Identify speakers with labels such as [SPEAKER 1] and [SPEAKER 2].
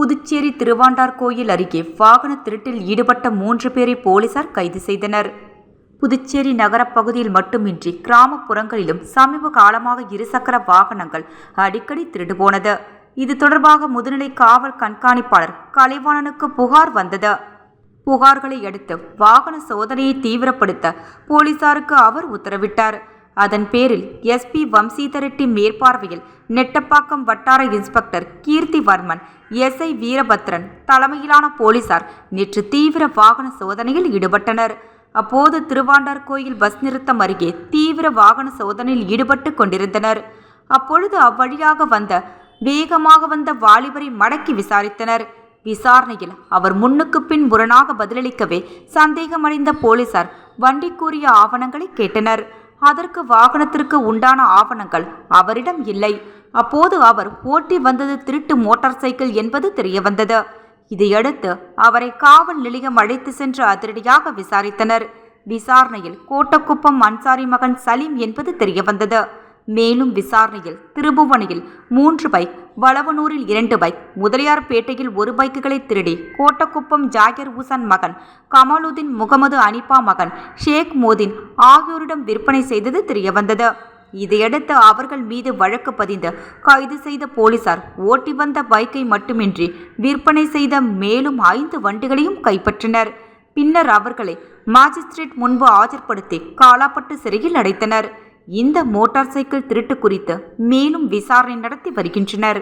[SPEAKER 1] புதுச்சேரி திருவாண்டார்கோயில் அருகே வாகன திருட்டில் ஈடுபட்ட 3 பேரை போலீசார் கைது செய்தனர். புதுச்சேரி நகரப் பகுதியில் மட்டுமின்றி கிராமப்புறங்களிலும் சமீப காலமாக இருசக்கர வாகனங்கள் அடிக்கடி திருடு போனது. இது தொடர்பாக முதுநிலை காவல் கண்காணிப்பாளர் கலைவாணனுக்கு புகார் வந்தது. புகார்களை அடுத்து வாகன சோதனையை தீவிரப்படுத்த போலீசாருக்கு அவர் உத்தரவிட்டார். அதன் பேரில் எஸ்பி வம்சீதர் ரெட்டி மேற்பார்வையில் நெட்டப்பாக்கம் வட்டார இன்ஸ்பெக்டர் கீர்த்திவர்மன், எஸ்ஐ வீரபத்ரன் தலைமையிலான போலீசார் நேற்று தீவிர வாகன சோதனையில் ஈடுபட்டனர். அப்போது திருவாண்டார்கோயில் பஸ் நிறுத்தம் அருகே தீவிர வாகன சோதனையில் ஈடுபட்டு கொண்டிருந்தனர். அப்பொழுது அவ்வழியாக வேகமாக வந்த வாலிபரை மடக்கி விசாரித்தனர். விசாரணையில் அவர் முன்னுக்கு பின் முரணாக பதிலளிக்கவே சந்தேகமடைந்த போலீசார் வண்டிக்குரிய ஆவணங்களை கேட்டனர். அதற்கு வாகனத்திற்கு உண்டான ஆவணங்கள் அவரிடம் இல்லை. அப்போது அவர் ஓட்டி வந்தது திருட்டு மோட்டார் சைக்கிள் என்பது தெரியவந்தது. இதையடுத்து அவரை காவல் நிலையம் அழைத்து சென்று அதிரடியாக விசாரித்தனர். விசாரணையில் கோட்டக்குப்பம் அன்சாரி மகன் சலீம் என்பது தெரியவந்தது. மேலும் விசாரணையில் திருபுவனையில் 3 பைக், வளவனூரில் 2 பைக், முதலியார்பேட்டையில் 1 பைக்குகளை திருடி கோட்டக்குப்பம் ஜாகிர் ஹுசன் மகன் கமாலுதீன், முகமது அனிபா மகன் ஷேக் மோதின் ஆகியோரிடம் விற்பனை செய்தது தெரியவந்தது. இதையடுத்து அவர்கள் மீது வழக்கு பதிந்து கைது செய்த போலீசார் ஓட்டி வந்த பைக்கை மட்டுமின்றி விற்பனை செய்த மேலும் 5 வண்டிகளையும் கைப்பற்றினர். பின்னர் அவர்களை மாஜிஸ்ட்ரேட் முன்பு ஆஜர்படுத்தி காலாப்பட்டு சிறையில் அடைத்தனர். இந்த மோட்டார் சைக்கிள் திருட்டு குறித்து மேலும் விசாரணை நடத்தி வருகின்றனர்.